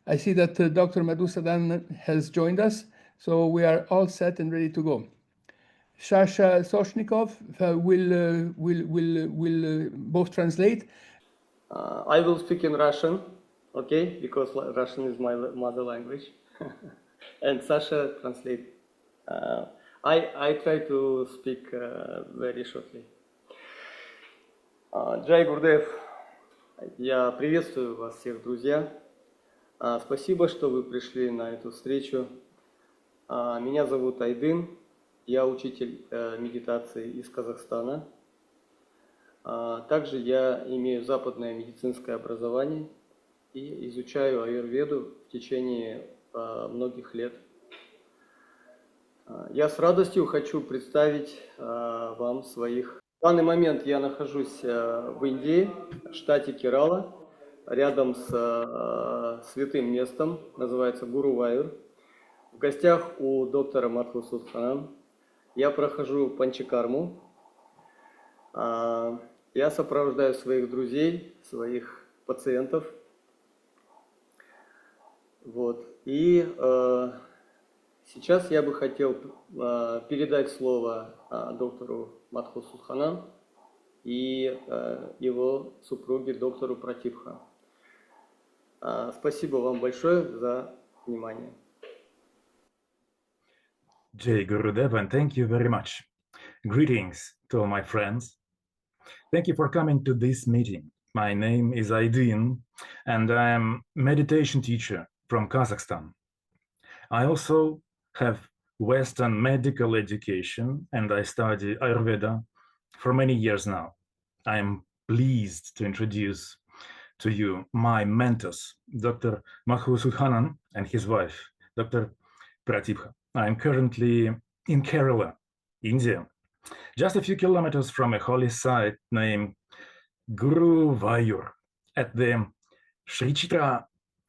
I see that Dr. Madhusudan has joined us, so we are all set and ready to go. Sasha Soshnikov will both translate. I will speak in Russian, okay, because Russian is my mother language, and Sasha translate. I try to speak very shortly. Джай Гурдев, я приветствую вас всех, друзья. Спасибо, что вы пришли на эту встречу. Меня зовут Айдын, я учитель медитации из Казахстана. Также я имею западное медицинское образование и изучаю аюрведу в течение многих лет. Я с радостью хочу представить вам своих. В данный момент я нахожусь в Индии, в штате Керала, рядом с святым местом, называется Гурувайюр. В гостях у доктора Мадхусудхана. Я прохожу панчакарму. Я сопровождаю своих друзей, своих пациентов. Вот. И сейчас я бы хотел передать слово доктору Мадхусудхану и его супруге доктору Пратибха. Спасибо вам большое за внимание. Jai Gurudev, and thank you very much. Greetings to all my friends. Thank you for coming to this meeting. My name is Aydin, and I am meditation teacher from Kazakhstan. I also have Western medical education, and I study Ayurveda for many years now. I am pleased to introduce to you my mentors, Dr. Madhusudhanan and his wife, Dr. Pratibha. I am currently in Kerala, India, just a few kilometers from a holy site named Guruvayur at the Sree Chithra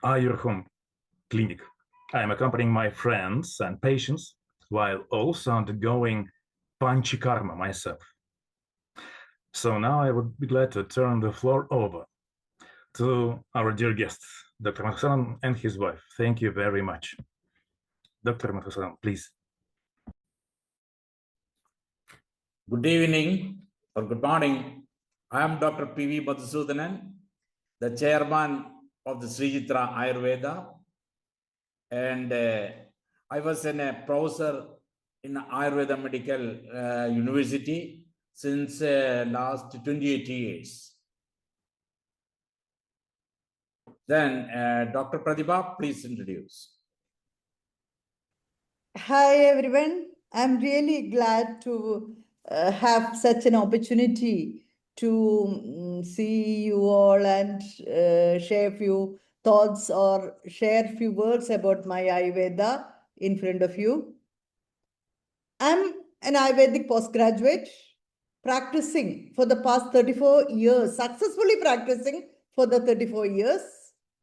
Ayurveda clinic. I am accompanying my friends and patients while also undergoing panchakarma myself. So now I would be glad to turn the floor over to our dear guest, Dr. Madhusudan and his wife. Thank you very much. Dr. Madhusudan, please. Good evening or good morning. I am Dr. P.V. Madhusudanan, the chairman of the Sree Chithra Ayurveda. And I was a professor in Ayurveda Medical University since last 28 years. Then Dr. Pratibha, please introduce. Hi, everyone. I'm really glad to have such an opportunity to see you all and share a few thoughts or share a few words about my Ayurveda in front of you. I'm an Ayurvedic postgraduate practicing for the past 34 years, successfully practicing for the 34 years.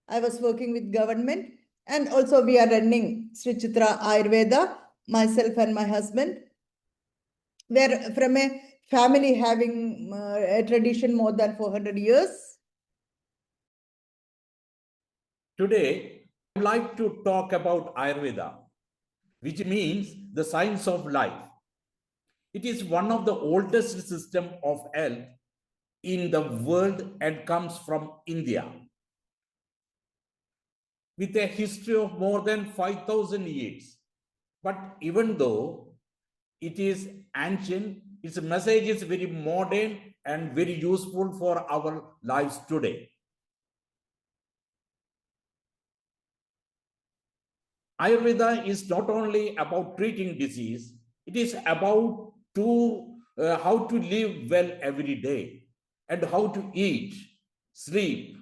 I was working with government, and also we are running Sree Chithra Ayurveda, myself and my husband. We're from a family having a tradition more than 400 years. Today, I'd like to talk about Ayurveda, which means the science of life. It is one of the oldest systems of health in the world and comes from India. With a history of more than 5,000 years. But even though it is ancient, its message is very modern and very useful for our lives today. Ayurveda is not only about treating disease, it is about how to live well every day and how to eat, sleep,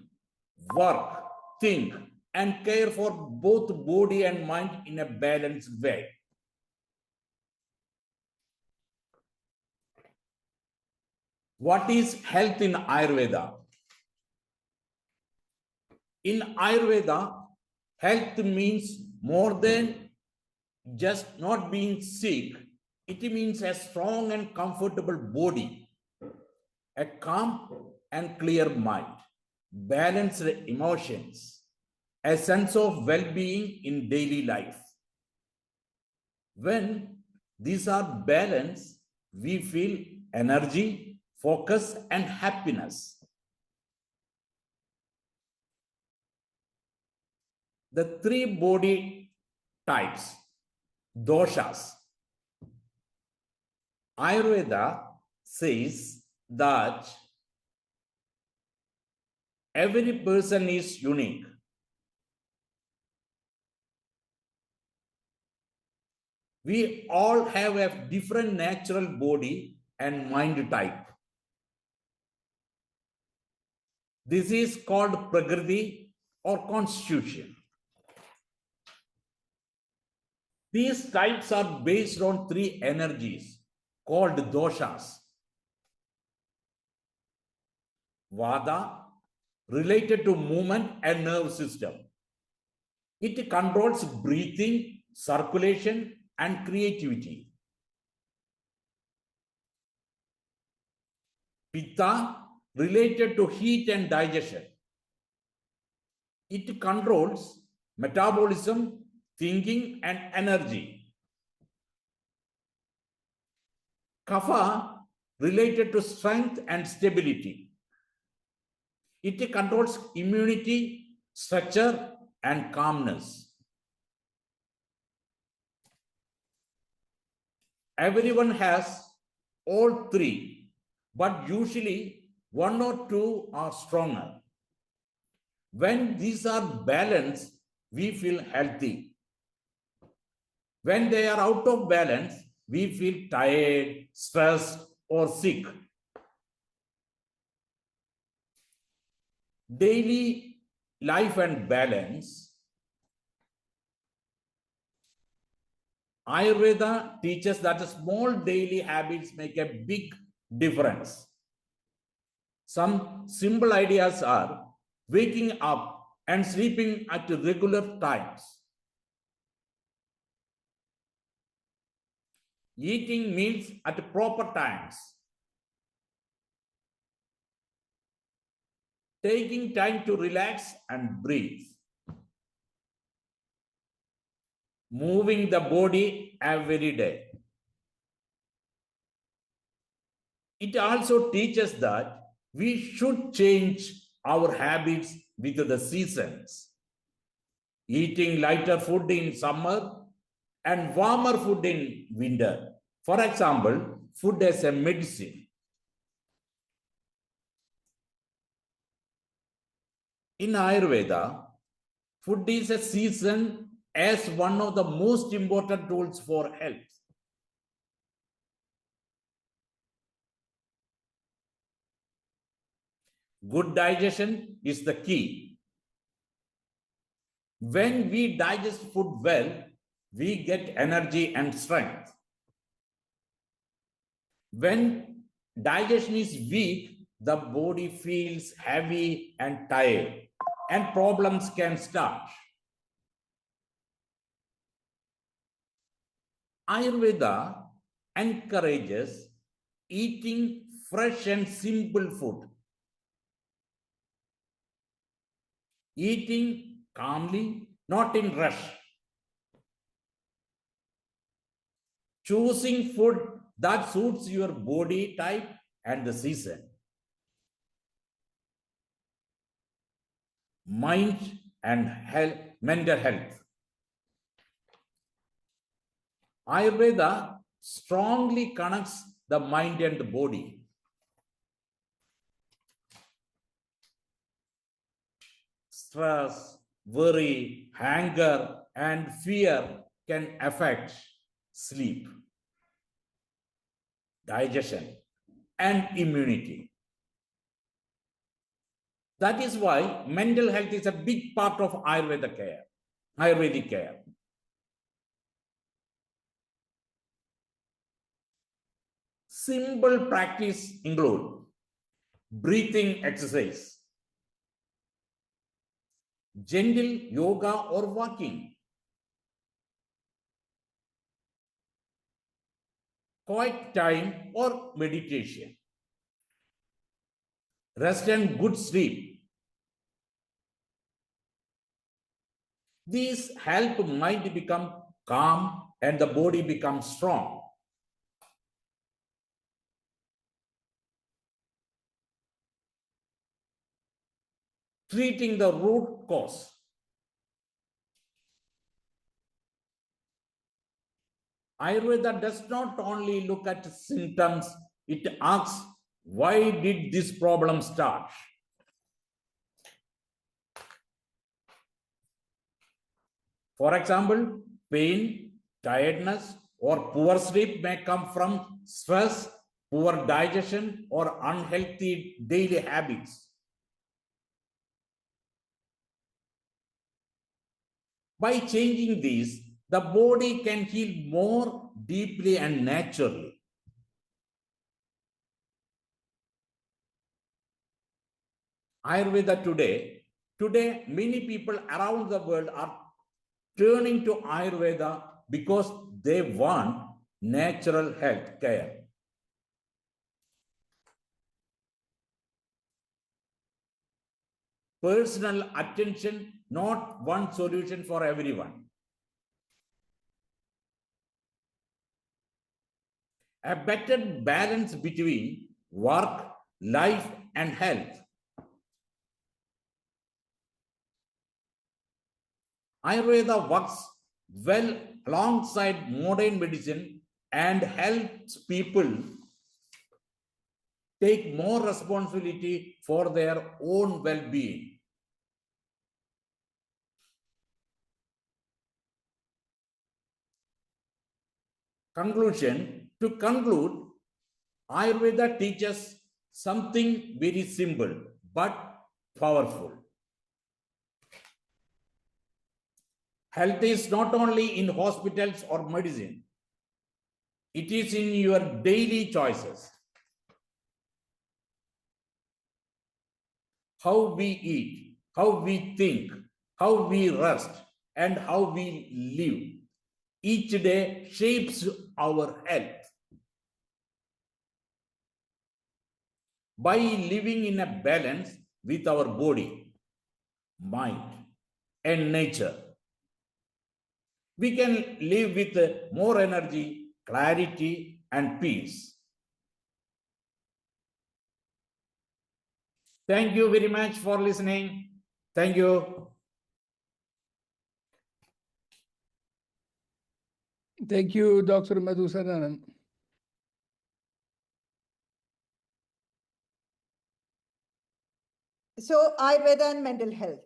work, think, and care for both body and mind in a balanced way. What is health in Ayurveda? In Ayurveda, health means more than just not being sick. It means a strong and comfortable body, a calm and clear mind, balanced emotions, a sense of well-being in daily life. When these are balanced, we feel energy, focus, and happiness. The three body types, doshas. Ayurveda says that every person is unique. We all have a different natural body and mind type. This is called Prakriti or constitution. These types are based on three energies called doshas. Vata, related to movement and nerve system. It controls breathing, circulation, and creativity. Pitta, related to heat and digestion. It controls metabolism, thinking, and energy. Kapha, related to strength and stability. It controls immunity, structure, and calmness. Everyone has all three, but usually one or two are stronger. When these are balanced, we feel healthy. When they are out of balance, we feel tired, stressed, or sick. Daily life and balance. Ayurveda teaches that small daily habits make a big difference. Some simple ideas are waking up and sleeping at regular times, eating meals at proper times, taking time to relax and breathe, moving the body every day. It also teaches that we should change our habits with the seasons, eating lighter food in summer and warmer food in winter. For example, food as a medicine. In Ayurveda, food is a season as one of the most important tools for health. Good digestion is the key. When we digest food well, we get energy and strength. When digestion is weak, the body feels heavy and tired, and problems can start. Ayurveda encourages eating fresh and simple food. Eating calmly, not in rush. Choosing food that suits your body type and the season. Mind and health, mental health. Ayurveda strongly connects the mind and the body. Stress, worry, anger, and fear can affect sleep, digestion, and immunity. That is why mental health is a big part of Ayurvedic care. Simple practice include breathing exercise, gentle yoga or walking, quiet time or meditation, rest and good sleep, These help mind become calm and the body becomes strong. Treating the root cause. Ayurveda does not only look at symptoms, it asks, why did this problem start? For example, pain, tiredness, or poor sleep may come from stress, poor digestion, or unhealthy daily habits. By changing these, the body can heal more deeply and naturally. Ayurveda today many people around the world are turning to Ayurveda because they want natural health care. Personal attention, not one solution for everyone. A better balance between work, life, and health. Ayurveda works well alongside modern medicine and helps people take more responsibility for their own well-being. To conclude, Ayurveda teaches something very simple but powerful. Health is not only in hospitals or medicine, it is in your daily choices. How we eat, how we think, how we rest, and how we live. Each day shapes our health. By living in a balance with our body, mind, and nature, we can live with more energy, clarity, and peace. Thank you very much for listening. Thank you. Thank you, Dr. Madhusudanan. So, Ayurveda and mental health.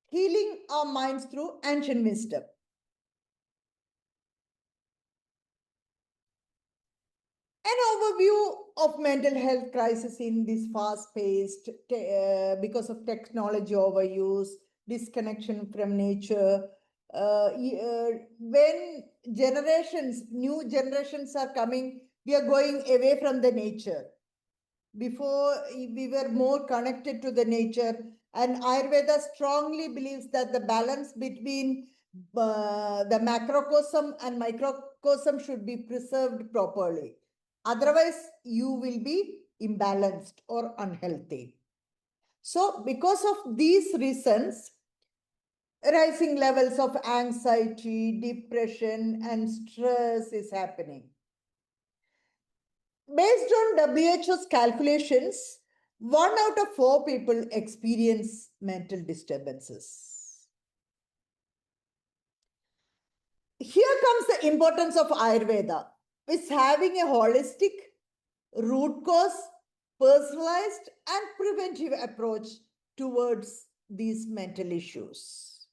Healing our minds through ancient wisdom. An overview of mental health crisis in this fast-paced, because of technology overuse, disconnection from nature. When new generations are coming, we are going away from the nature. Before, we were more connected to the nature, and Ayurveda strongly believes that the balance between the macrocosm and microcosm should be preserved properly. Otherwise, you will be imbalanced or unhealthy. So, because of these reasons, rising levels of anxiety, depression, and stress is happening. Based on WHO's calculations, 1 out of 4 people experience mental disturbances. Here comes the importance of Ayurveda. It's having a holistic, root cause, personalized, and preventive approach towards these mental issues.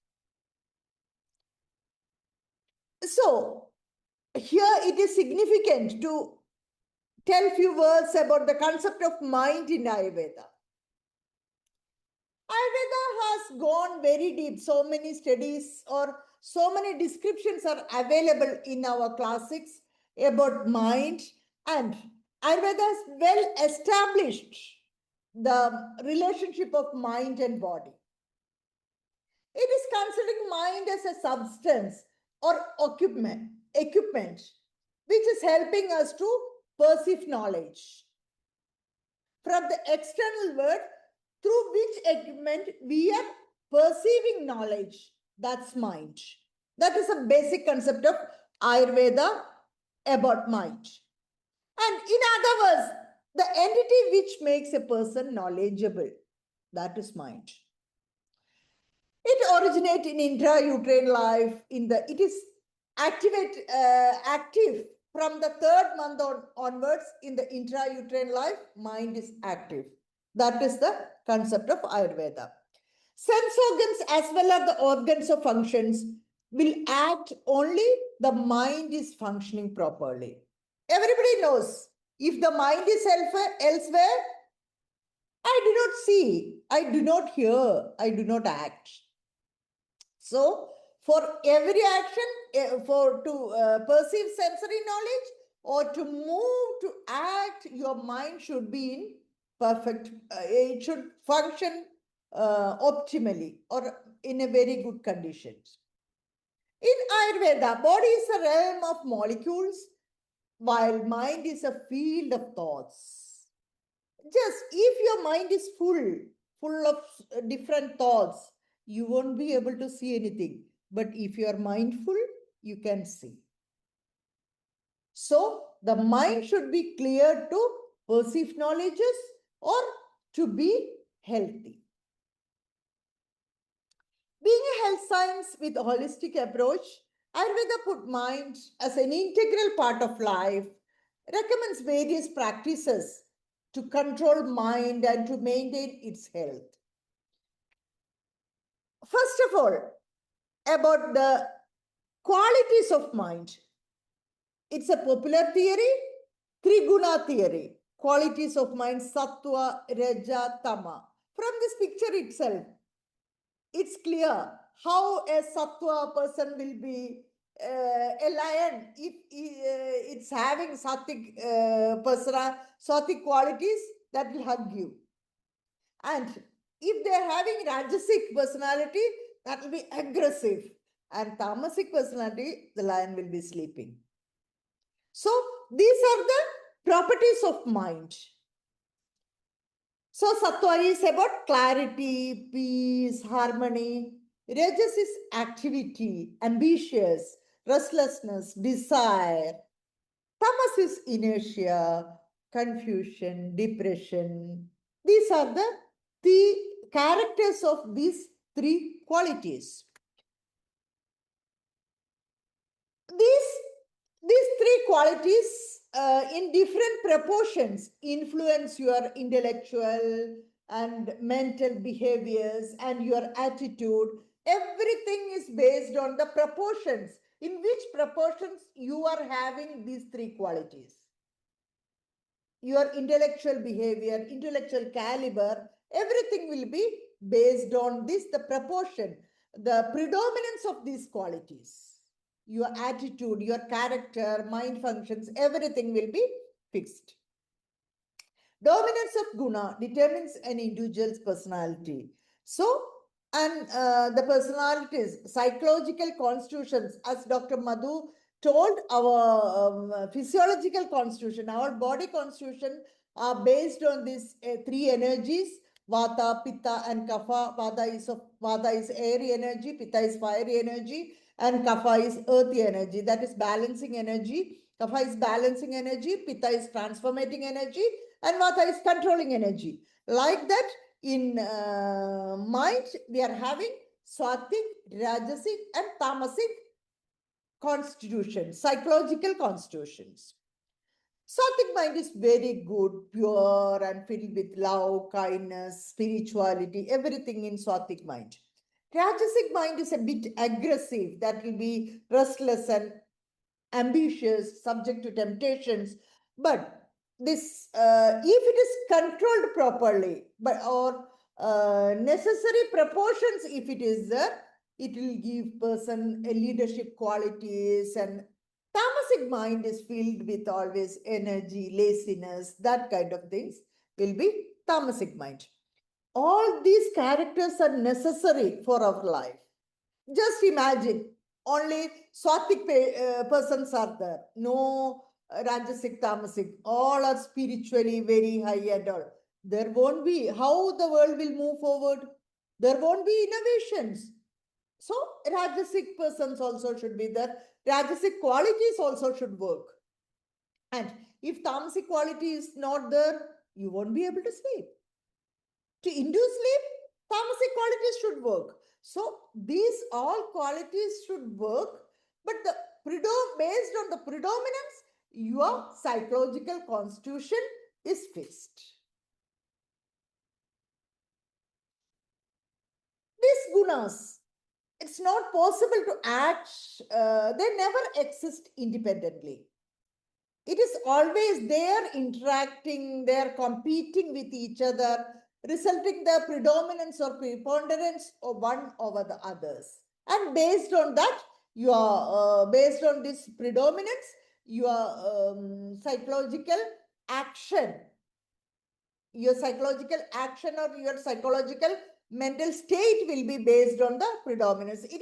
So, here it is significant to tell few words about the concept of mind in Ayurveda. Ayurveda has gone very deep. So many studies or so many descriptions are available in our classics about mind, and Ayurveda has well established the relationship of mind and body. It is considering mind as a substance or equipment which is helping us to perceive knowledge from the external world through which equipment we are perceiving knowledge, that's mind. That is a basic concept of Ayurveda about mind. And in other words, the entity which makes a person knowledgeable, that is mind. It originates in intrauterine life. It is active from the third month onwards. In the intrauterine life, mind is active. That is the concept of Ayurveda. Sense organs as well as the organs of functions will act only the mind is functioning properly. Everybody knows if the mind is elsewhere, I do not see, I do not hear, I do not act. So, for every action, to perceive sensory knowledge or to move to act, your mind should be in perfect, it should function optimally or in a very good conditions. In Ayurveda, body is a realm of molecules, while mind is a field of thoughts. Just if your mind is full of different thoughts, you won't be able to see anything. But if you are mindful, you can see. So the mind should be clear to perceive knowledges or to be healthy. Being a health science with a holistic approach, Ayurveda put mind as an integral part of life, recommends various practices to control mind and to maintain its health. First of all, about the qualities of mind. It's a popular theory, Triguna theory, qualities of mind, Sattva, Raja, Tama. From this picture itself, it's clear how a Sattva person will be a lion if it's having Sattvic qualities that will hug you. And if they're having Rajasic personality, that will be aggressive. And Tamasic personality, the lion will be sleeping. So these are the properties of mind. So Sattva is about clarity, peace, harmony. Rajas is activity, ambitious, restlessness, desire. Tamas is inertia, confusion, depression. These are the characters of these three qualities. These three qualities in different proportions influence your intellectual and mental behaviors and your attitude. Everything is based on the proportions. In which proportions you are having these three qualities. Your intellectual behavior, intellectual caliber, everything will be based on this, the proportion, the predominance of these qualities. Your attitude, your character, mind functions, everything will be fixed. Dominance of guna determines an individual's personality. So, and the personalities, psychological constitutions, as Dr. Madhu told, our physiological constitution, our body constitution are based on these three energies, Vata, Pitta, and Kapha. Vata is airy energy, Pitta is fiery energy, and Kapha is earthy energy. That is balancing energy. Kapha is balancing energy, Pitta is transformating energy, and Vata is controlling energy. Like that, in mind, we are having Swatic, Rajasic, and Tamasic constitutions, psychological constitutions. Sattvic mind is very good, pure, and filled with love, kindness, spirituality, everything in Sattvic mind. Rajasic mind is a bit aggressive, that will be restless and ambitious, subject to temptations. But this, if it is controlled properly, or necessary proportions, if it is there, it will give person a leadership qualities. And Tamasic mind is filled with always energy, laziness, that kind of things will be Tamasic mind. All these characters are necessary for our life. Just imagine, only Swatic persons are there. No Rajasic, Tamasic. All are spiritually very high and all. There won't be. How the world will move forward? there won't be innovations. So Rajasic persons also should be there. Rajasic qualities also should work. And if Tamasic quality is not there, you won't be able to sleep. To induce sleep, Tamasic qualities should work. So these all qualities should work, but based on the predominance, your psychological constitution is fixed. These gunas, it's not possible to act, they never exist independently. It is always they're interacting, they're competing with each other, resulting the predominance or preponderance of one over the others. And based on that, based on this predominance, your psychological action or your psychological mental state will be based on the predominance. It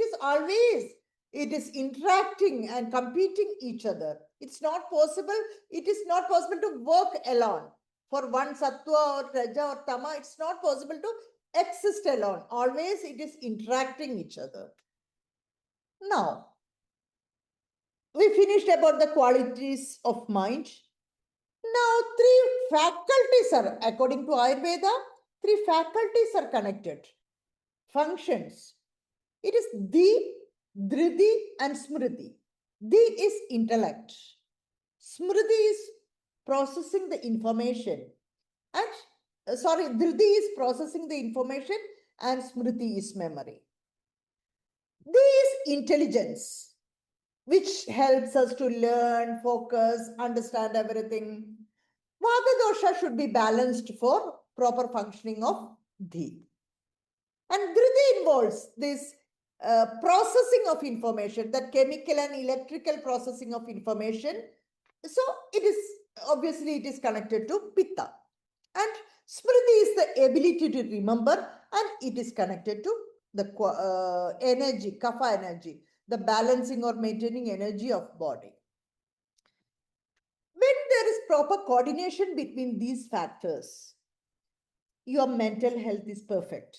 is interacting and competing each other. It's not possible. It is not possible to work alone. For one sattva or raja or tama, it's not possible to exist alone. Always it is interacting each other. Now, we finished about the qualities of mind. Now, three faculties are, according to Ayurveda, three faculties are connected. Functions. It is Di, Dhriti and Smriti. Di is intellect. Smriti is processing the information. And, Dhriti is processing the information and Smriti is memory. Di is intelligence, which helps us to learn, focus, understand everything. Vata dosha should be balanced for proper functioning of Di. And Dhriti involves this processing of information, that chemical and electrical processing of information. So it is connected to Pitta. And Smriti is the ability to remember, and it is connected to the energy, Kapha energy, the balancing or maintaining energy of body. When there is proper coordination between these factors, your mental health is perfect.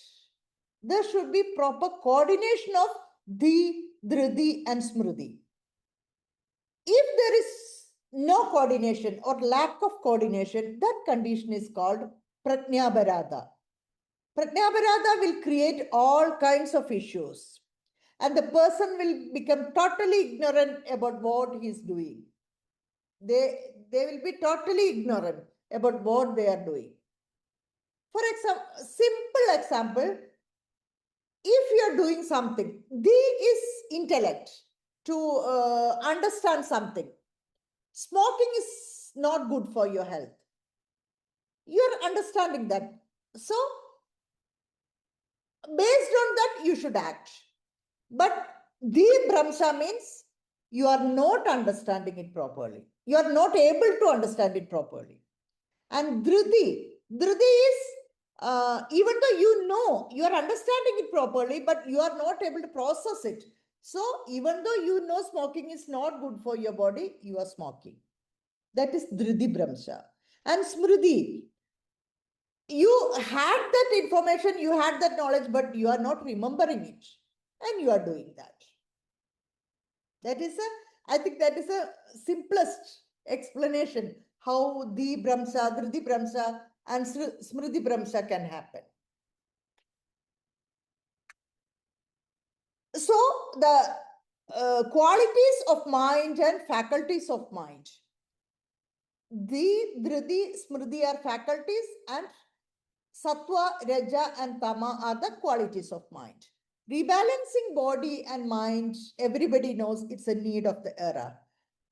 There should be proper coordination of Di, Dhriti and Smriti. If there is no coordination or lack of coordination, that condition is called Prajnabarada. Prajnabarada will create all kinds of issues, and the person will become totally ignorant about what he is doing. They will be totally ignorant about what they are doing. For example, simple example, if you are doing something, Di is intellect, to understand something. Smoking is not good for your health. You are understanding that. So, based on that, you should act. But Di Brahmsha means you are not understanding it properly. You are not able to understand it properly. And Dhriti is, even though you are understanding it properly, but you are not able to process it. So even though you know smoking is not good for your body, you are smoking. That is Dhriti Brahmsha. And Smriti, you had that information, you had that knowledge, but you are not remembering it. And you are doing that. I think that is a simplest explanation how Di Brahmsha, Dhriti Brahmsha and Smriti Brahmsha can happen. So the qualities of mind and faculties of mind. Di, Dhriti, Smriti are faculties, and Sattva, Raja and Tama are the qualities of mind. Rebalancing body and mind, everybody knows it's a need of the era.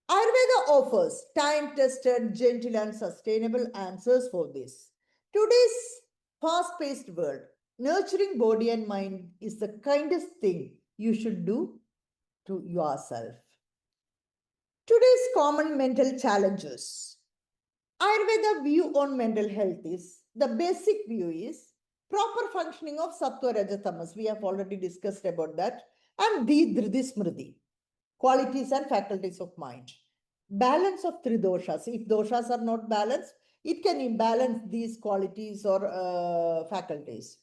Ayurveda offers time-tested, gentle and sustainable answers for this. Today's fast-paced world, nurturing body and mind is the kindest thing you should do to yourself. Today's common mental challenges. Ayurveda view on mental health is, the basic view is proper functioning of Sattva, Raja, Tamas. We have already discussed about that. And Di, Dhriti, Smriti, qualities and faculties of mind. Balance of three doshas. If doshas are not balanced, it can imbalance these qualities or faculties.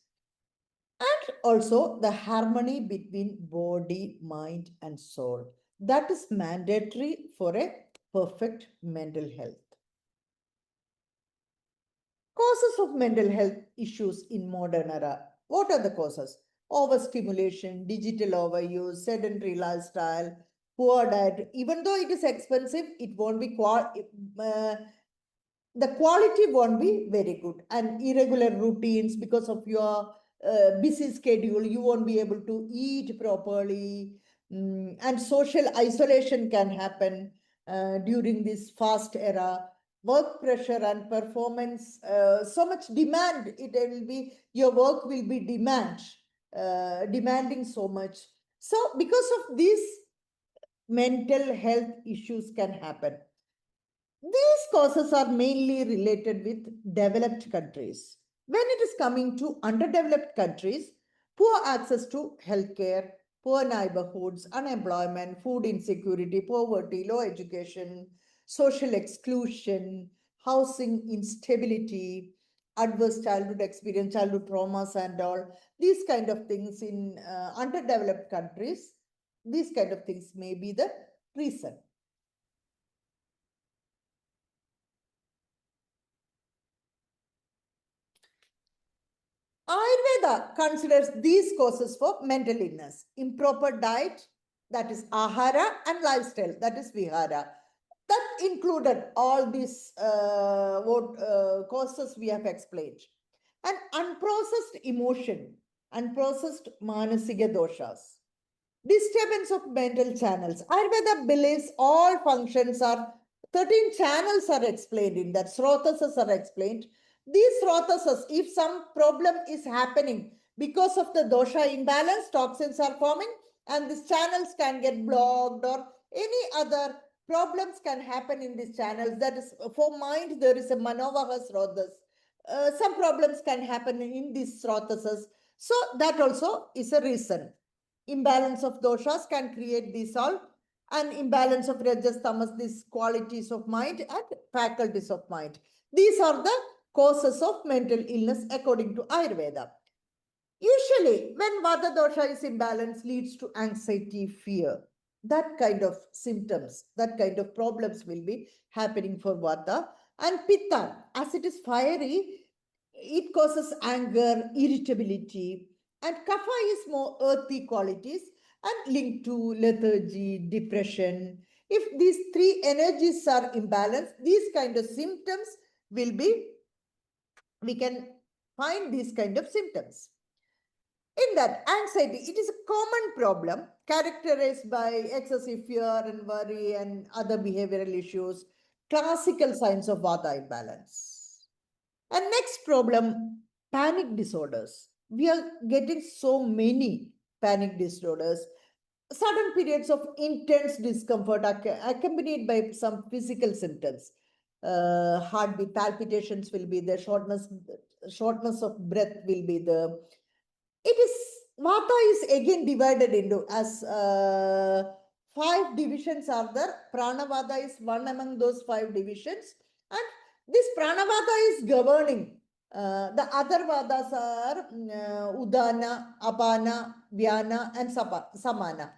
And And also the harmony between body, mind, and soul. That is mandatory for a perfect mental health. Causes of mental health issues in modern era. What are the causes? Overstimulation, digital overuse, sedentary lifestyle, poor diet. Even though it is expensive, it won't be the quality won't be very good, and irregular routines because of your busy schedule, you won't be able to eat properly, and social isolation can happen during this fast era. Work pressure and performance, so much demand, it will be, your work will be demanding so much. So because of these, mental health issues can happen. These causes are mainly related with developed countries. When it is coming to underdeveloped countries, poor access to healthcare, poor neighborhoods, unemployment, food insecurity, poverty, low education, social exclusion, housing instability, adverse childhood experience, childhood traumas, and all these kind of things in underdeveloped countries, these kind of things may be the reason. Ayurveda considers these causes for mental illness: improper diet, that is ahara, and lifestyle, that is vihara. That included all these causes we have explained. And unprocessed emotion, unprocessed manasiga doshas, disturbance of mental channels. Ayurveda believes all functions are 13 channels are explained in that. Srotasas are explained. These srotasas, if some problem is happening because of the dosha imbalance, toxins are forming, and these channels can get blocked, or any other problems can happen in these channels. That is, for mind, there is a manovaka srotas. Some problems can happen in these srotasas. So that also is a reason. Imbalance of doshas can create this all, and imbalance of rajas, tamas, these qualities of mind and faculties of mind. These are the causes of mental illness according to Ayurveda. Usually, when vata dosha is imbalanced, leads to anxiety, fear. That kind of symptoms, that kind of problems will be happening for vata. And pitta, as it is fiery, it causes anger, irritability, and kapha is more earthy qualities and linked to lethargy, depression. If these three energies are imbalanced, these kind of symptoms will be, we can find these kind of symptoms. In that, anxiety, it is a common problem characterized by excessive fear and worry and other behavioral issues, classical signs of vata imbalance. And next problem, panic disorders. We are getting so many panic disorders. Sudden periods of intense discomfort accompanied by some physical symptoms. Heartbeat palpitations will be there, shortness of breath will be there. It is, vata is again divided into, as 5 divisions are there. Pranavata is one among those 5 divisions, and this pranavata is governing. The other vadas are udana, apana, vyana, and samana.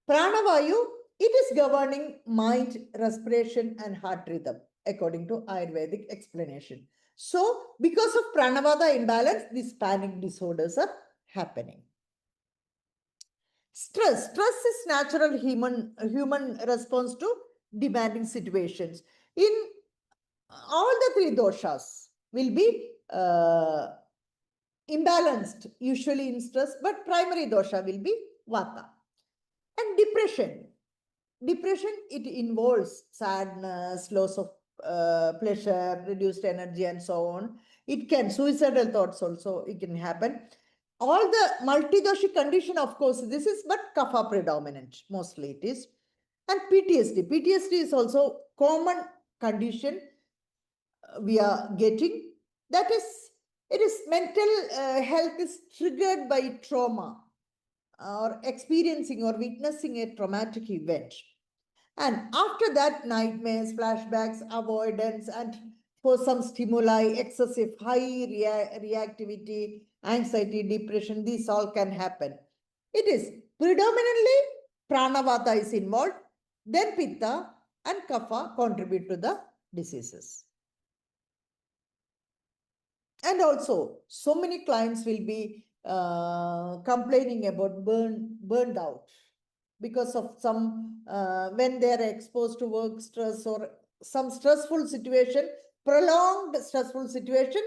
Pranavayu, it is governing mind, respiration, and heart rhythm according to Ayurvedic explanation. So, because of pranavata imbalance, these panic disorders are happening. Stress is natural human response to demanding situations. In all the 3 doshas will be imbalanced usually in stress, but primary dosha will be vata. And depression, it involves sadness, loss of pleasure, reduced energy, and so on. It can, suicidal thoughts also, it can happen. All the multidoshi condition, of course, this is but kapha predominant, mostly it is. And PTSD is also common condition we are getting. That is, it is mental health is triggered by trauma or experiencing or witnessing a traumatic event. And after that, nightmares, flashbacks, avoidance, and for some stimuli, excessive high reactivity, anxiety, depression, these all can happen. It is predominantly pranavata is involved, then pitta and kapha contribute to the diseases. And also, so many clients will be complaining about burned out because of some, when they are exposed to work stress or some stressful situation, prolonged stressful situation,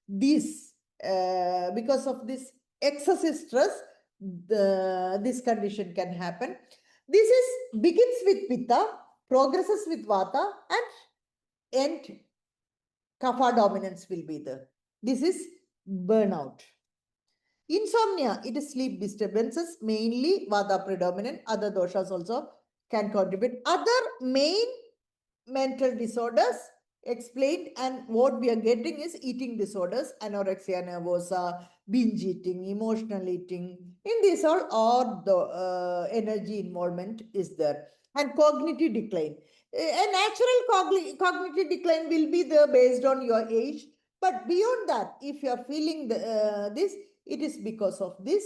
these, because of this excessive stress, this condition can happen. This is begins with pitta, progresses with vata, and end kapha dominance will be there. This is burnout. Insomnia, it is sleep disturbances, mainly vata predominant. Other doshas also can contribute. Other main mental disorders explained, and what we are getting is eating disorders, anorexia nervosa, binge eating, emotional eating. In this all the energy involvement is there. And cognitive decline. A natural cognitive decline will be there based on your age. But beyond that, if you are feeling this, it is because of this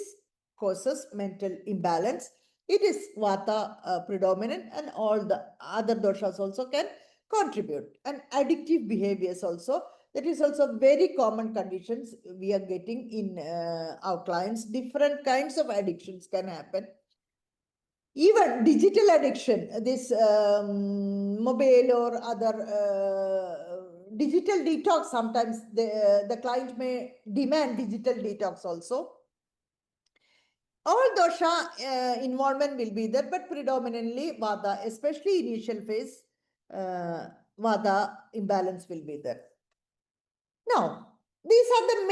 causes mental imbalance. It is vata predominant, and all the other doshas also can contribute. And addictive behaviors also, that is also very common conditions we are getting in our clients. Different kinds of addictions can happen. Even digital addiction, this mobile or other digital detox, sometimes the client may demand digital detox also. All dosha involvement will be there, but predominantly vata, especially initial phase, vata imbalance will be there. Now, these are the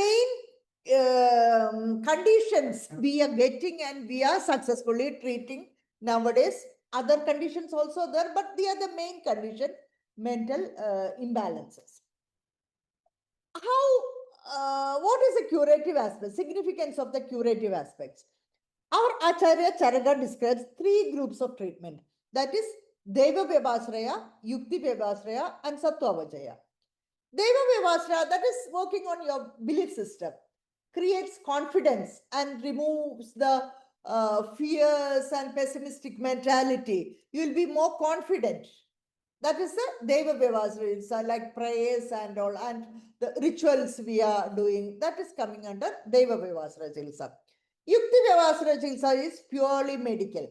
main conditions we are getting and we are successfully treating nowadays. Other conditions also there, but they are the main condition, mental imbalances. What is the curative aspect, significance of the curative aspects? Our Acharya Charaka describes 3 groups of treatment. That is Deva Vyavasraya, Yukti Vyavasraya, and Sattva Vajaya. Deva Vyavasraya, that is working on your belief system, creates confidence and removes the fears and pessimistic mentality. You will be more confident. That is the Deva Vyavasraya. It's like prayers and all, and the rituals we are doing, that is coming under Deva Vyavasraya Chilsa. Yukti Vyavasraya Chilsa is purely medical.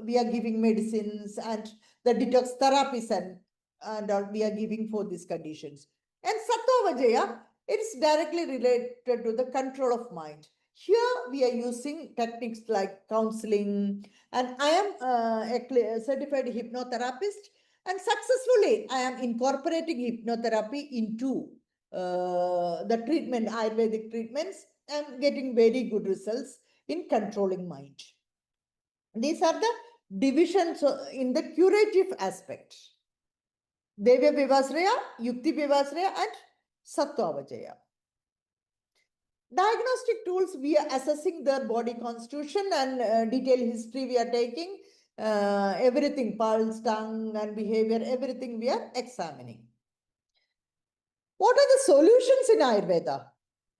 We are giving medicines and the detox therapies and we are giving for these conditions. And Sattva Vajaya, it's directly related to the control of mind. Here we are using techniques like counseling, and I am a certified hypnotherapist, and successfully I am incorporating hypnotherapy into the treatment, Ayurvedic treatments, and getting very good results in controlling mind. These are the divisions in the curative aspect. Deva Vyavasraya, Yukti Vyavasraya, and Sattva Vajaya. Diagnostic tools, we are assessing their body constitution and detailed history we are taking. Everything, pulse, tongue, and behavior, everything we are examining. What are the solutions in Ayurveda?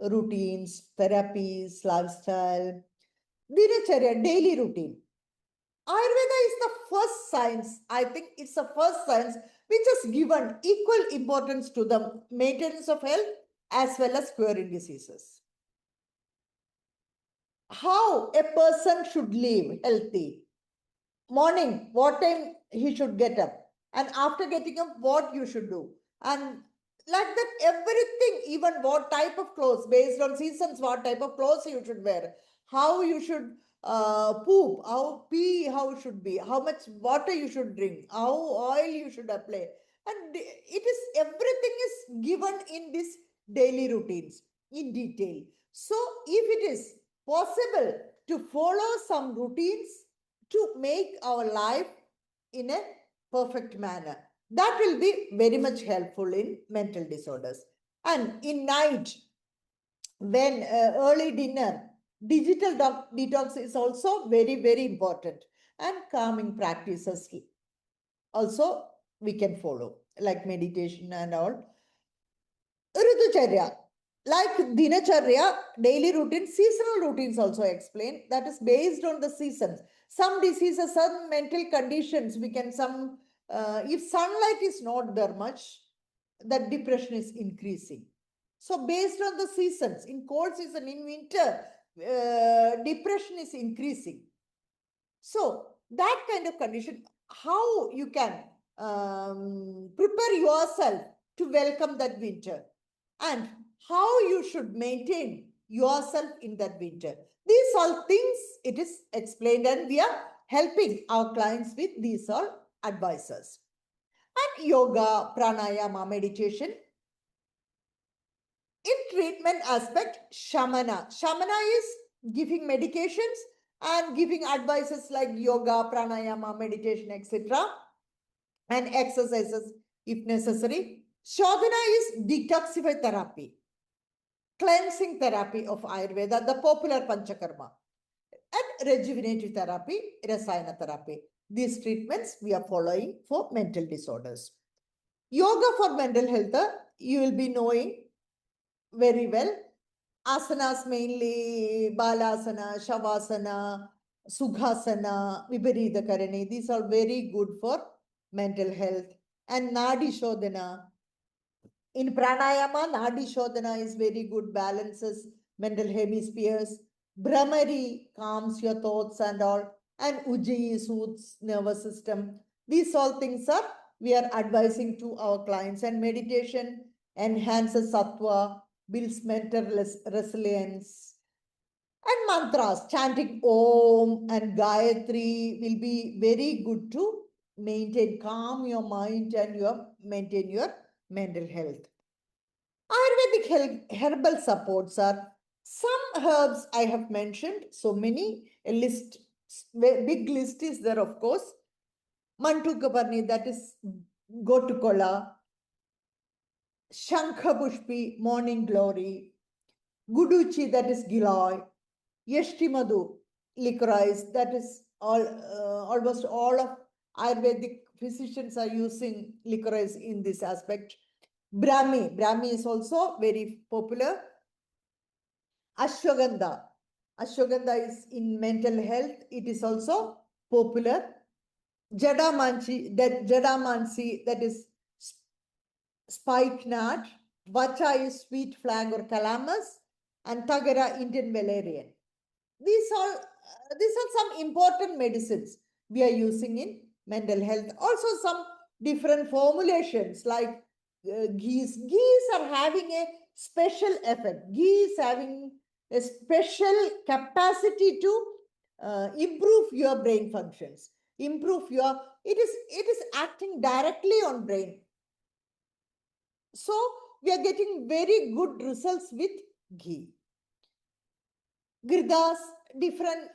Routines, therapies, lifestyle, dinacharya, daily routine. Ayurveda is the first science, I think it's the first science which has given equal importance to the maintenance of health as well as curing diseases. How a person should live healthy. Morning, what time he should get up, and after getting up, what you should do. And like that, everything, even what type of clothes, based on seasons, what type of clothes you should wear, how you should poop, how pee, how should be, how much water you should drink, how oil you should apply. And it is, everything is given in this daily routines in detail. So if it is possible to follow some routines to make our life in a perfect manner, that will be very much helpful in mental disorders. And in night, when early dinner, digital detox is also very, very important. And calming practices also we can follow, like meditation and all. Ritucharya, like dinacharya, daily routine, seasonal routines also explain. That is based on the seasons. Some diseases, some mental conditions, we can if sunlight is not there much, that depression is increasing. So based on the seasons, in cold season, in winter, depression is increasing. So that kind of condition, how you can prepare yourself to welcome that winter, and how you should maintain yourself in that winter. These all things it is explained, and we are helping our clients with these all advices. And yoga, pranayama, meditation. In treatment aspect, shamana. Shamana is giving medications and giving advices like yoga, pranayama, meditation, etc. and exercises if necessary. Shodhana is detoxify therapy, cleansing therapy of Ayurveda, the popular Panchakarma, and rejuvenative therapy, Rasayana therapy. These treatments we are following for mental disorders. Yoga for mental health, you will be knowing very well. Asanas mainly Balasana, Shavasana, Sukhasana, Viparita Karani. These are very good for mental health. And Nadi Shodhana. In Pranayama, Nadi Shodhana is very good, balances mental hemispheres. Brahmari calms your thoughts and all. And Ujjayi soothes nervous system. These all things are we are advising to our clients. And meditation enhances sattva, builds mental resilience. And mantras, chanting Om and Gayatri will be very good to calm your mind and maintain your mental health. Ayurvedic herbal supports are some herbs I have mentioned, so many, a list, big list is there, of course. Mantukaparni, that is Gotukola, Shankhapushpi, morning glory, Guduchi, that is Giloy, Yeshtimadu, licorice, that is almost all of Ayurvedic physicians are using licorice in this aspect. Brahmi is also very popular. Ashwagandha is in mental health. It is also popular. Jadamansi, that is spikenard. Vacha is sweet flag or calamus, and Tagara, Indian valerian. These are some important medicines we are using in mental health. Also some different formulations like ghees. Ghees are having a special effect. Ghee is having a special capacity to improve your brain functions. It is acting directly on brain. So we are getting very good results with ghee. Girdas, different,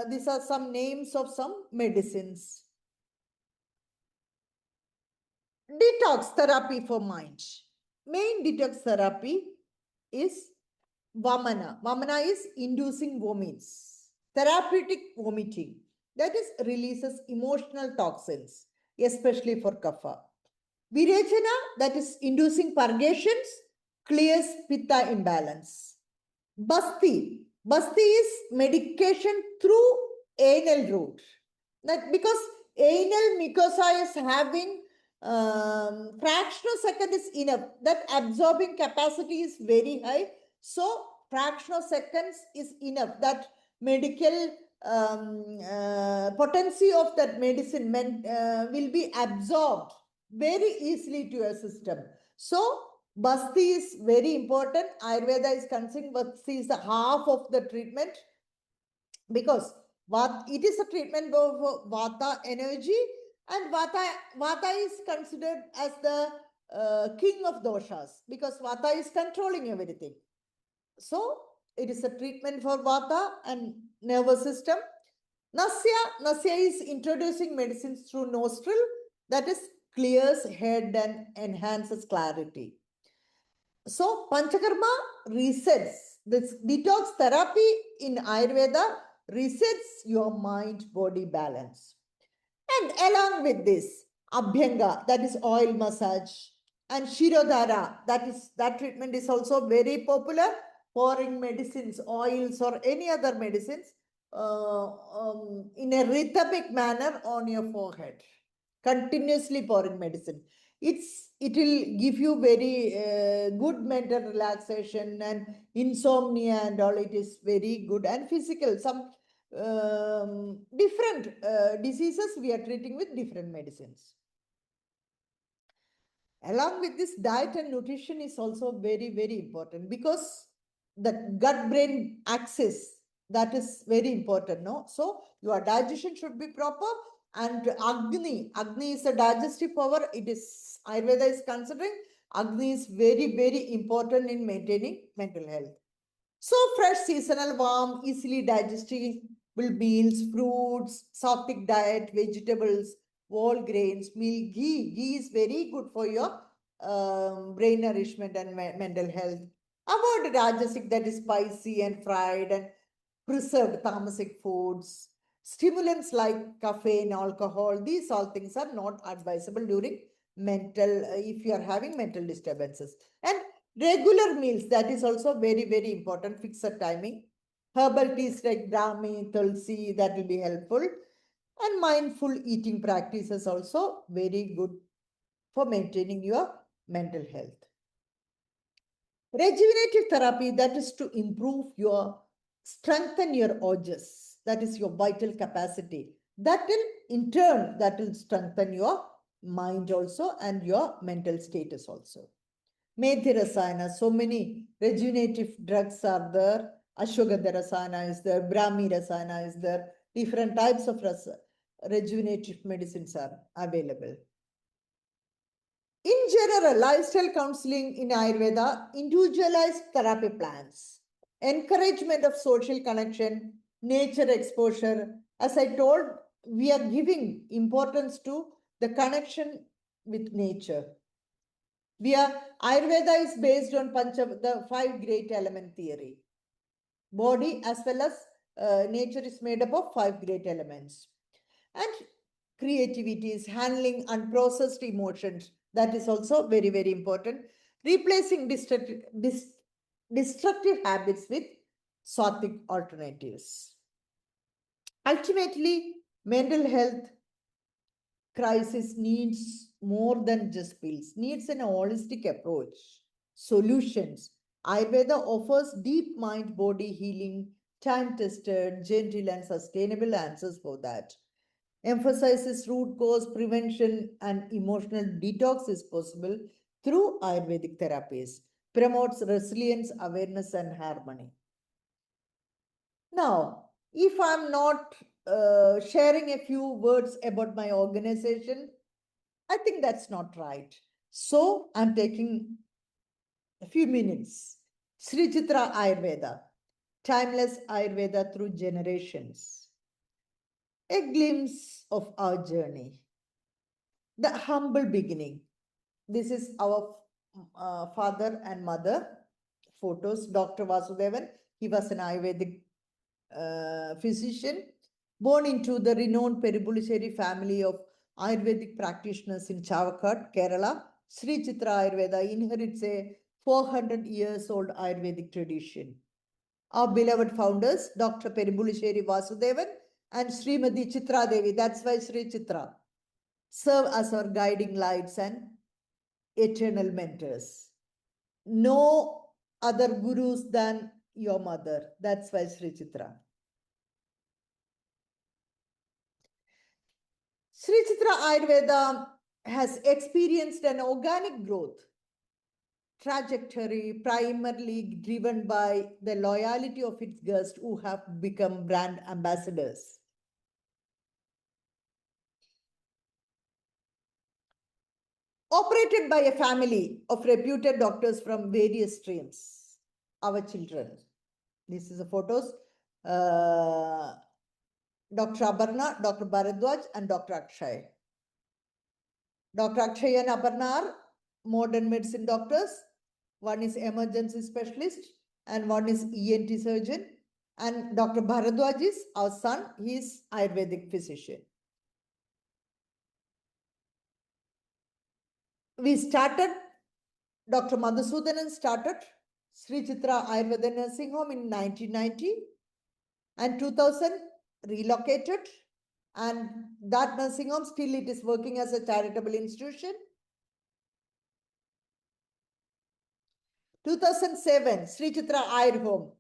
these are some names of some medicines. Detox therapy for mind. Main detox therapy is Vamana. Vamana is inducing vomits. Therapeutic vomiting. That is releases emotional toxins, especially for kapha. Virechana, that is inducing purgations, clears pitta imbalance. Basti is medication through anal route. That because anal mucosa is having fraction of second is enough. That absorbing capacity is very high. So fraction of seconds is enough. That medical potency of that medicine will be absorbed very easily to your system. So Basti is very important. Ayurveda is considering Basti is the half of the treatment because it is a treatment for Vata energy, and Vata is considered as the king of doshas because Vata is controlling everything. So it is a treatment for Vata and nervous system. Nasya is introducing medicines through nostril, that is clears head and enhances clarity. So Panchakarma resets. This detox therapy in Ayurveda resets your mind-body balance. And along with this, Abhyanga, that is oil massage, And Shirodhara, that treatment is also very popular. Pouring medicines, oils, or any other medicines in a rhythmic manner on your forehead, continuously pouring medicine. It will give you very good mental relaxation and insomnia and all. It is very good. And physical, some different diseases we are treating with different medicines. Along with this, diet and nutrition is also very, very important, because the gut-brain axis, that is very important, no? So your digestion should be proper. And Agni is a digestive power. It is, Ayurveda is considering Agni is very, very important in maintaining mental health. So fresh, seasonal, warm, easily digestible meals, fruits, sattvic diet, vegetables, whole grains, milk, ghee. Ghee is very good for your brain nourishment and mental health. Avoid rajasic, that is spicy and fried and preserved tamasic foods. Stimulants like caffeine, alcohol, these all things are not advisable during mental, if you are having mental disturbances. And regular meals, that is also very, very important. Fixed timing. Herbal teas like Brahmi, Tulsi, that will be helpful. And mindful eating practices also very good for maintaining your mental health. Rejuvenative therapy, that is to improve your, strengthen your ojas, that is your vital capacity. That will, in turn, that will strengthen your mind also and your mental status also. Methi Rasayana, so many rejuvenative drugs are there. Ashwagandha Rasayana is there, Brahmi Rasayana is there. Different types of rejuvenative medicines are available. In general, lifestyle counseling in Ayurveda, individualized therapy plans, encouragement of social connection, nature exposure. As I told, we are giving importance to the connection with nature. Ayurveda is based on the 5 great element theory. Body as well as nature is made up of 5 great elements. And creativity is handling unprocessed emotions. That is also very, very important. Replacing destructive habits with sattvic alternatives. Ultimately, mental health crisis needs more than just pills, needs an holistic approach, solutions. Ayurveda offers deep mind-body healing, time-tested, gentle and sustainable answers for that. Emphasizes root cause prevention and emotional detox is possible through Ayurvedic therapies, promotes resilience, awareness, and harmony. Now, if I'm not sharing a few words about my organization, I think that's not right. So I'm taking a few minutes. Sree Chithra Ayurveda, timeless Ayurveda through generations. A glimpse of our journey. The humble beginning. This is our father and mother photos. Dr. Vasudevan, he was an Ayurvedic physician, born into the renowned Peripuliseri family of Ayurvedic practitioners in Chavakkad, Kerala. Sree Chithra Ayurveda inherits a 400 years old Ayurvedic tradition. Our beloved founders, Dr. Peripuliseri Vasudevan and Srimati Chithra Devi, that's why Sree Chithra, serve as our guiding lights and eternal mentors. No other gurus than your mother. That's why Sree Chithra. Sree Chithra Ayurveda has experienced an organic growth trajectory primarily driven by the loyalty of its guests who have become brand ambassadors. Operated by a family of reputed doctors from various streams. Our children. This is the photos. Dr. Aparna, Dr. Bharadwaj, and Dr. Akshay. Dr. Akshay and Aparna are modern medicine doctors. One is emergency specialist and one is ENT surgeon. And Dr. Bharadwaj is our son. He is Ayurvedic physician. We started Dr. Madhusudanan started Sree Chithra Ayurveda Nursing Home in 1990 and 2000 relocated, and that nursing home still it is working as a charitable institution. 2007 Sree Chithra Ayur Home,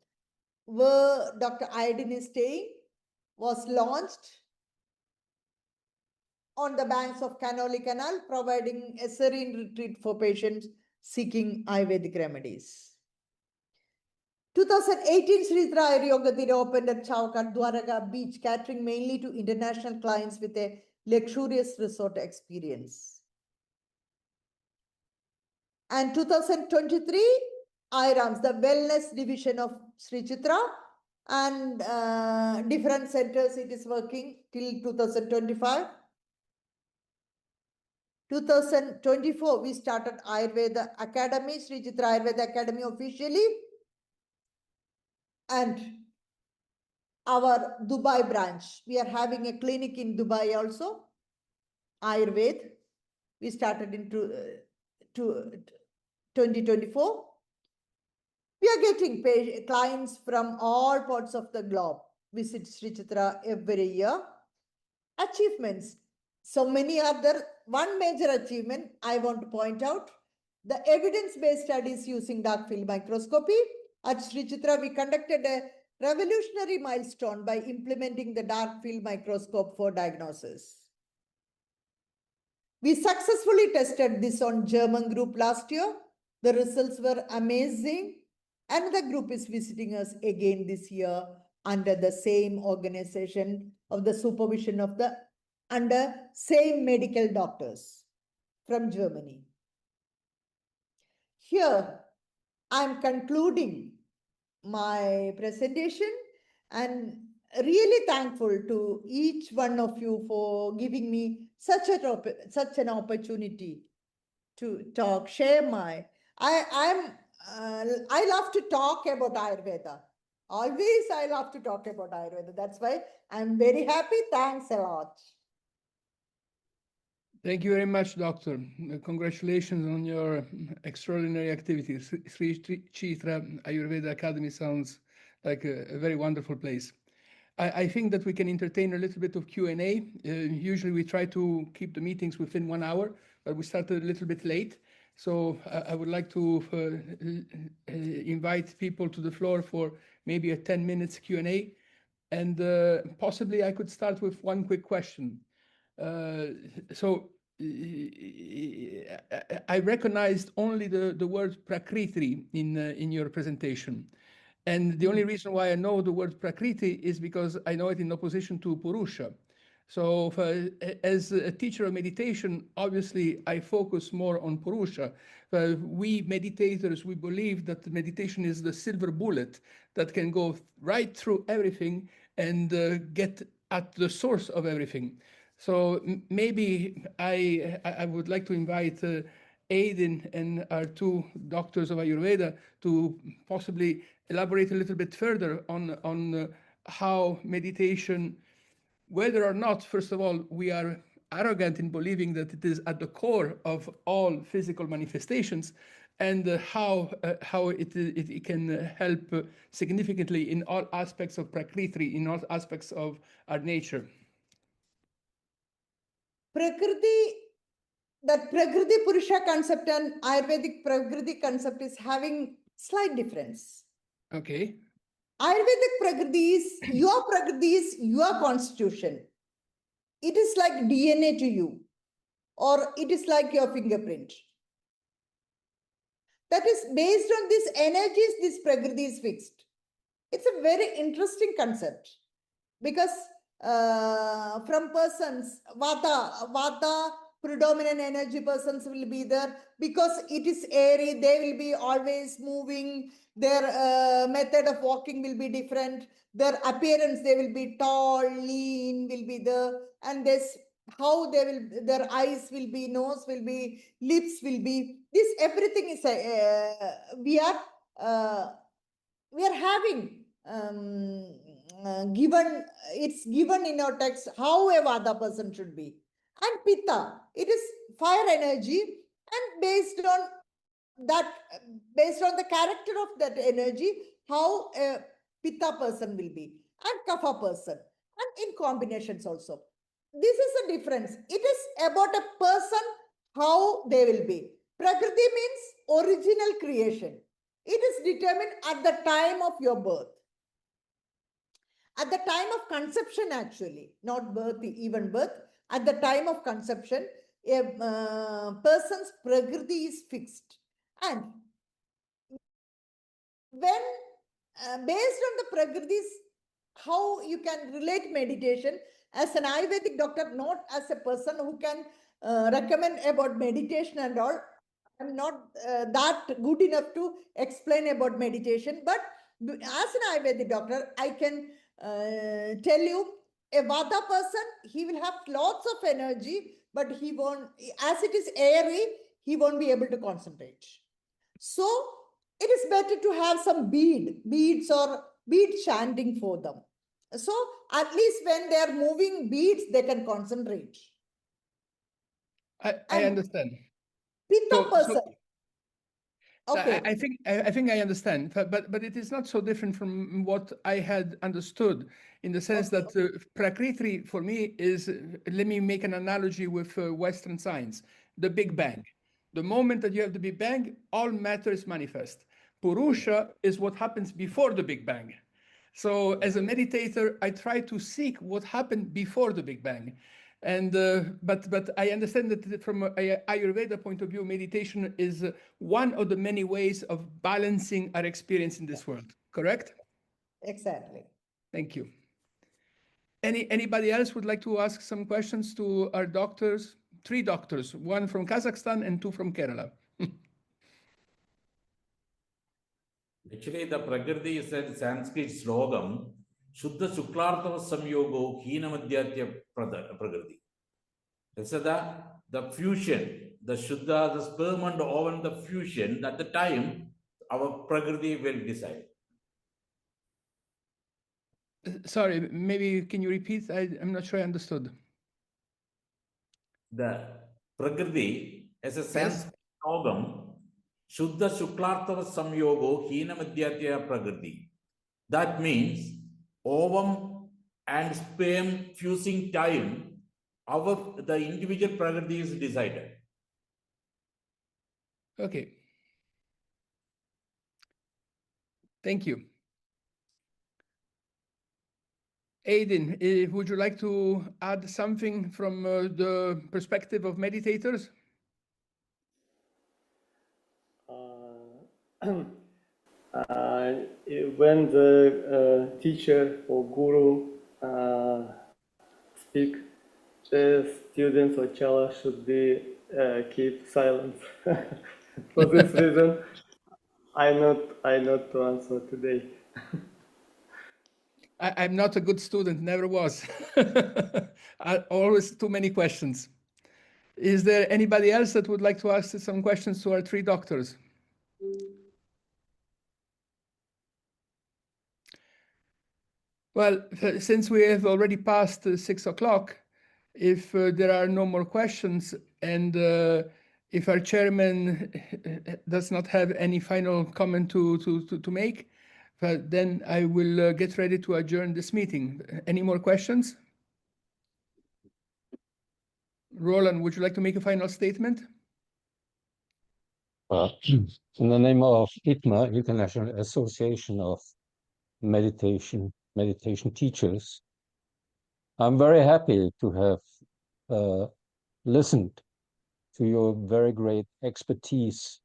where Dr. Ayadin is staying, was launched on the banks of Kanoli Canal, providing a serene retreat for patients seeking Ayurvedic remedies. 2018, Sree Chithra Ayur Yoga Dira opened at Chowkat, Dwaraka Beach, catering mainly to international clients with a luxurious resort experience. And 2023, IRAMS, the wellness division of Sree Chithra, and different centers it is working till 2025. 2024, we started Ayurveda Academy, Sree Chithra Ayurveda Academy officially. And our Dubai branch, we are having a clinic in Dubai also, Ayurveda. We started in 2024. We are getting clients from all parts of the globe, visit Sree Chithra every year. Achievements. So many other, one major achievement I want to point out, the evidence-based studies using dark field microscopy. At Sree Chithra, we conducted a revolutionary milestone by implementing the dark field microscope for diagnosis. We successfully tested this on German group last year. The results were amazing. Another group is visiting us again this year under the same organization of the supervision of the under same medical doctors from Germany. Here, I'm concluding my presentation and really thankful to each one of you for giving me such an opportunity to talk, share my. I love to talk about Ayurveda. Always I love to talk about Ayurveda. That's why I'm very happy. Thanks a lot. Thank you very much, Doctor. Congratulations on your extraordinary activities. Sree Chithra Ayurveda Academy sounds like a very wonderful place. I think that we can entertain a little bit of Q&A. Usually we try to keep the meetings within 1 hour, but we started a little bit late. So I would like to invite people to the floor for maybe a 10 minutes Q&A. And possibly I could start with one quick question. So I recognized only the word Prakriti in your presentation. And the only reason why I know the word Prakriti is because I know it in opposition to Purusha. So as a teacher of meditation, obviously I focus more on Purusha. We meditators, we believe that the meditation is the silver bullet that can go right through everything and get at the source of everything. So maybe I would like to invite Aiden and our two doctors of Ayurveda to possibly elaborate a little bit further on how meditation, whether or not, first of all, we are arrogant in believing that it is at the core of all physical manifestations, and how it can help significantly in all aspects of Prakriti, in all aspects of our nature. Prakriti, that Prakriti Purusha concept and Ayurvedic Prakriti concept is having slight difference. Okay. Ayurvedic Prakriti is your constitution. It is like DNA to you, or it is like your fingerprint. That is based on these energies, this Prakriti is fixed. It's a very interesting concept because from persons, Vata, predominant energy persons will be there because it is airy, they will be always moving, their method of walking will be different, their appearance, they will be tall, lean, will be there, and this how they will, their eyes will be, nose will be, lips will be, this everything is we are having given, it's given in our text how a Vata person should be. And Pitta, it is fire energy, and based on that based on the character of that energy, how a Pitta person will be and Kapha person, and in combinations also. This is the difference. It is about a person, how they will be. Prakriti means original creation. It is determined at the time of your birth. At the time of conception, actually, not birth, even birth, at the time of conception, a person's prakriti is fixed. And when based on the prakritis, how you can relate meditation as an Ayurvedic doctor, not as a person who can recommend about meditation and all. I'm not that good enough to explain about meditation, but as an Ayurvedic doctor, I can tell you a Vata person, he will have lots of energy, but he won't, as it is airy, he won't be able to concentrate. So it is better to have some beads or bead chanting for them. So at least when they are moving beads, they can concentrate. I And understand. Pitta person. Okay. I think I understand, but it is not so different from what I had understood, in the sense Okay. that Prakriti for me is, let me make an analogy with Western science, the Big Bang. The moment that you have the Big Bang, all matter is manifest. Purusha is what happens before the Big Bang. So as a meditator, I try to seek what happened before the Big Bang. And but I understand that from a Ayurveda point of view, meditation is one of the many ways of balancing our experience in this world. Correct? Exactly. Thank you. Anybody else would like to ask some questions to our doctors? 3 doctors, 1 from Kazakhstan and 2 from Kerala. Actually, the Prakriti is a Sanskrit slogam, Shuddha Shuklartava Samyogo Hinamadhyatya Prakriti. This is the fusion, the Shuddha, the sperm and ovum, the fusion, at the time, our Prakriti will decide. Sorry, maybe can you repeat? I'm not sure I understood. The Prakriti as a Sanskrit slogam, Shuddha Shuklartava Samyogo Hinamadhyatya Prakriti. That means ovum and sperm fusing time, the individual Prakriti is decided. Okay. Thank you. Aiden, would you like to add something from the perspective of meditators? When the teacher or guru speak, the students or chala should be keep silent. For this reason, I not to answer today. I'm not a good student, never was. Always too many questions. Is there anybody else that would like to ask some questions to our 3 doctors? Well, since we have already passed 6 o'clock, if there are no more questions, and if our chairman does not have any final comment to make, then I will get ready to adjourn this meeting. Any more questions? Roland, would you like to make a final statement? In the name of ITMA, International Association of Meditation Teachers, I'm very happy to have listened to your very great expertise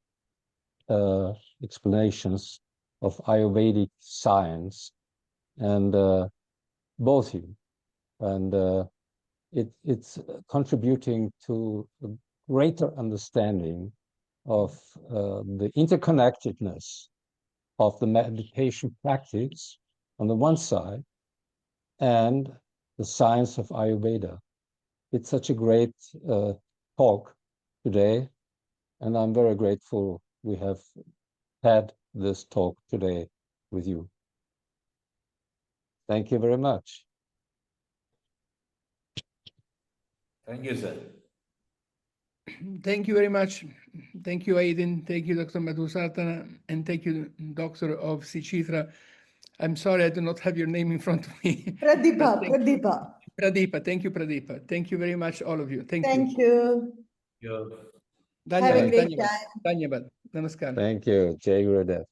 explanations of Ayurvedic science, and both you. And it's contributing to a greater understanding of the interconnectedness of the meditation practice on the one side and the science of Ayurveda. It's such a great talk today, and I'm very grateful we have had this talk today with you. Thank you very much. Thank you, sir. Thank you very much. Thank you, Aiden. Thank you, Dr. Madhusatana, and thank you, Doctor of Sri Chithra. I'm sorry I do not have your name in front of me. Pradeepa, But thank you. Pradeepa. Pradeepa. Thank you, Pradeepa. Thank you very much, all of you. Thank you. Thank you. Yeah. Have a Dhanyavad, great dhanyavad, time. dhanyavad. Namaskar. Thank you, Jai Gurudev.